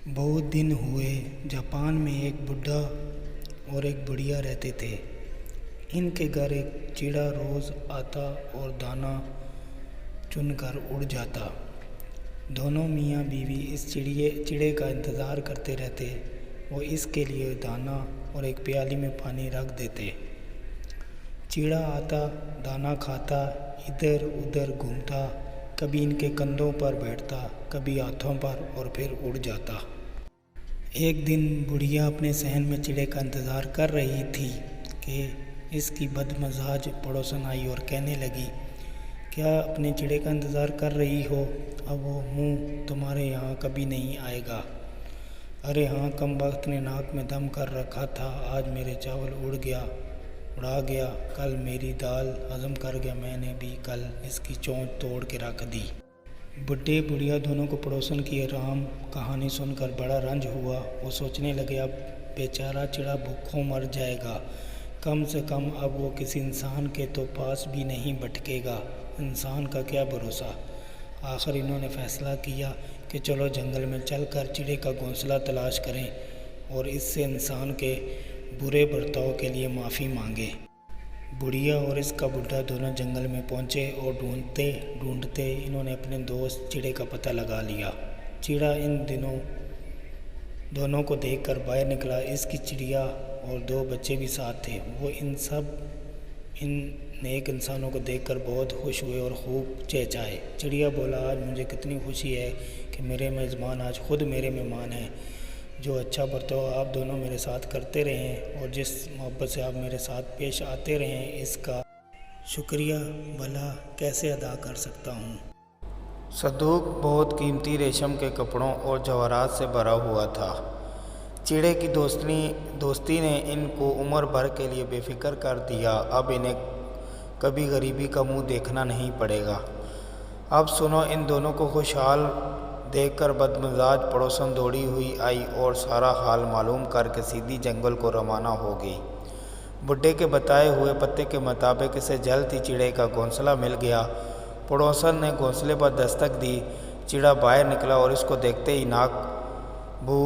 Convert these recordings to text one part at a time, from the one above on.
बहुत दिन हुए जापान में एक बुढ़ा और एक बुढ़िया रहते थे। इनके घर एक चिड़ा रोज़ आता और दाना चुनकर उड़ जाता। दोनों मियाँ बीवी इस चिड़े का इंतज़ार करते रहते। वो इसके लिए दाना और एक प्याली में पानी रख देते। चिड़ा आता, दाना खाता, इधर उधर घूमता, कभी इनके कंधों पर बैठता, कभी हाथों पर, और फिर उड़ जाता। एक दिन बुढ़िया अपने सहन में चिड़े का इंतज़ार कर रही थी कि इसकी बदमज़ाज पड़ोसन आई और कहने लगी, क्या अपने चिड़े का इंतज़ार कर रही हो? अब वो मुँह तुम्हारे यहाँ कभी नहीं आएगा। अरे हाँ, कम वक्त ने नाक में दम कर रखा था। आज मेरे चावल उड़ा गया, कल मेरी दाल हजम कर गया, मैंने भी कल इसकी चोंच तोड़ के रख दी। बुढ़े बुढ़िया दोनों को पड़ोसन की आराम कहानी सुनकर बड़ा रंज हुआ। वो सोचने लगे, अब बेचारा चिड़ा भूखों मर जाएगा। कम से कम अब वो किसी इंसान के तो पास भी नहीं भटकेगा। इंसान का क्या भरोसा। आखिर इन्होंने फैसला किया कि चलो जंगल में चलकर चिड़े का घोंसला तलाश करें और इससे इंसान के बुरे बर्ताव के लिए माफ़ी मांगे। बुढ़िया और इसका बुढ़ा दोनों जंगल में पहुंचे और ढूंढते ढूंढते इन्होंने अपने दोस्त चिड़े का पता लगा लिया। चिड़ा इन दिनों दोनों को देखकर बाहर निकला। इसकी चिड़िया और दो बच्चे भी साथ थे। वो इन नेक इंसानों को देखकर बहुत खुश हुए और खूब चहचहाए। चिड़िया बोला, आज मुझे कितनी खुशी है कि मेरे मेज़बान आज खुद मेरे मेहमान हैं। जो अच्छा बर्ताव आप दोनों मेरे साथ करते रहें और जिस मोहब्बत से आप मेरे साथ पेश आते रहें, इसका शुक्रिया भला कैसे अदा कर सकता हूँ। संदूक बहुत कीमती रेशम के कपड़ों और जवाहरात से भरा हुआ था। चिड़े की दोस्ती ने इनको उम्र भर के लिए बेफिक्र कर दिया। अब इन्हें कभी गरीबी का मुंह देखना नहीं पड़ेगा। अब सुनो, इन दोनों को खुशहाल देखकर बदमिजाज पड़ोसन दौड़ी हुई आई और सारा हाल मालूम करके सीधी जंगल को रवाना हो गई। बुड्ढे के बताए हुए पते के मुताबिक इसे जल्द ही चिड़े का घोंसला मिल गया। पड़ोसन ने घोंसले पर दस्तक दी। चिड़ा बाहर निकला और इसको देखते ही नाक भू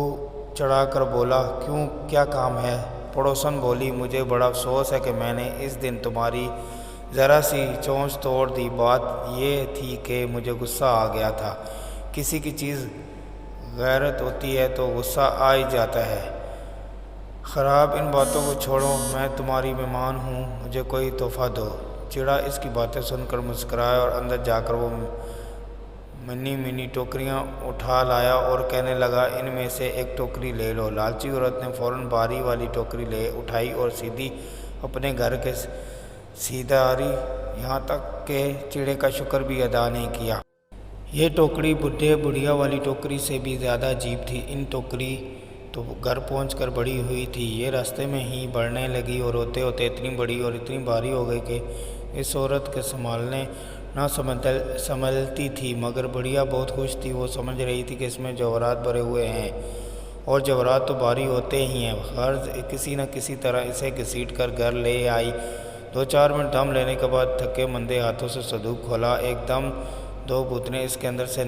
चढ़ाकर बोला, क्यों, क्या काम है? पड़ोसन बोली, मुझे बड़ा अफसोस है कि मैंने इस दिन तुम्हारी ज़रा सी चोंच तोड़ दी। बात ये थी कि मुझे गुस्सा आ गया था। किसी की चीज़ गैरत होती है तो गुस्सा आ ही जाता है। ख़राब इन बातों को छोड़ो, मैं तुम्हारी मेहमान हूँ, मुझे कोई तोहफ़ा दो। चिड़ा इसकी बातें सुनकर मुस्कुराया और अंदर जाकर वो मिनी टोकरियाँ उठा लाया और कहने लगा, इनमें से एक टोकरी ले लो। लालची औरत ने फ़ौरन भारी वाली टोकरी ले उठाई और सीधी अपने घर के सीधारी, यहाँ तक कि चिड़े का शुक्र भी अदा नहीं किया। ये टोकरी बुढ़े बुढ़िया वाली टोकरी से भी ज़्यादा अजीब थी। इन टोकरी तो घर पहुंचकर बड़ी हुई थी। ये रास्ते में ही बढ़ने लगी और होते होते इतनी बड़ी और इतनी भारी हो गई कि इस औरत के संभालने ना संभलती थी। मगर बुढ़िया बहुत खुश थी। वो समझ रही थी कि इसमें जवाहरात भरे हुए हैं और जवाहरात तो भारी होते ही हैं। हर किसी न किसी तरह इसे घसीट कर घर ले आई। 2-4 मिनट दम लेने के बाद थके मंदे हाथों से संदूक खोला। एकदम 2 भूतने इसके अंदर से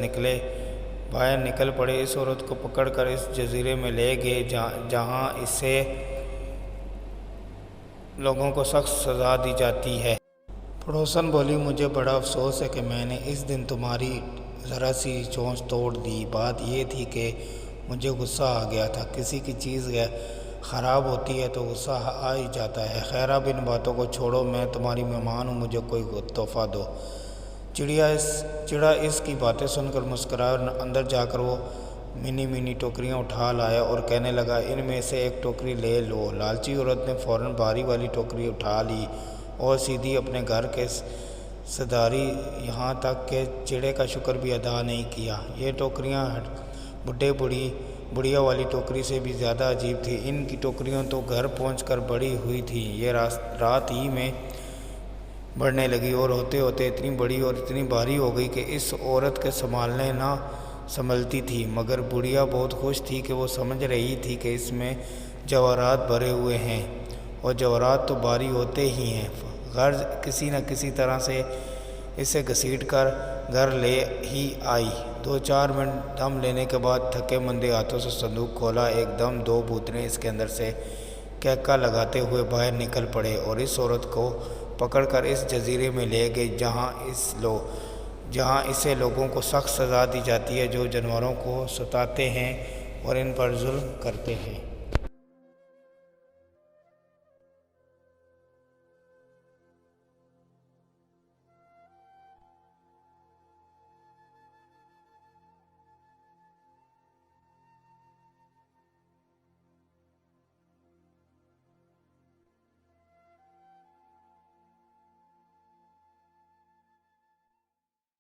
बाहर निकल पड़े। इस औरत को पकड़कर इस जजीरे में ले गए जहाँ इससे लोगों को सख्त सज़ा दी जाती है। पड़ोसन बोली, मुझे बड़ा अफसोस है कि मैंने इस दिन तुम्हारी ज़रा सी चोंच तोड़ दी। बात ये थी कि मुझे गुस्सा आ गया था। किसी की चीज़ ख़राब होती है तो गुस्सा आ ही जाता है। खैर, अब इन बातों को छोड़ो, मैं तुम्हारी मेहमान हूँ, मुझे कोई तोहफ़ा दो। चिड़ा इसकी बातें सुनकर मुस्कुराया और अंदर जाकर वो मिनी टोकरियाँ उठा लाया और कहने लगा, इनमें से एक टोकरी ले लो। लालची औरत ने फ़ौरन भारी वाली टोकरी उठा ली और सीधी अपने घर के सदारी, यहाँ तक कि चिड़े का शुक्र भी अदा नहीं किया। ये टोकरियाँ बुढ़े बुढ़िया वाली टोकरी से भी ज़्यादा अजीब थी। इनकी टोकरियाँ तो घर पहुंचकर बड़ी हुई थी। ये रात ही में बढ़ने लगी और होते होते इतनी बड़ी और इतनी भारी हो गई कि इस औरत के संभालने ना संभलती थी। मगर बुढ़िया बहुत खुश थी कि वो समझ रही थी कि इसमें जवाहरात भरे हुए हैं और जवाहरात तो भारी होते ही हैं। घर किसी न किसी तरह से इसे घसीट कर घर ले ही आई। 2-4 मिनट दम लेने के बाद थके मंदे हाथों से संदूक खोला। एकदम 2 भूतने इसके अंदर से कैका लगाते हुए बाहर निकल पड़े और इस औरत को पकड़कर इस जजीरे में ले गए जहाँ इसे लोगों को सख्त सज़ा दी जाती है जो जानवरों को सताते हैं और इन पर जुल्म करते हैं।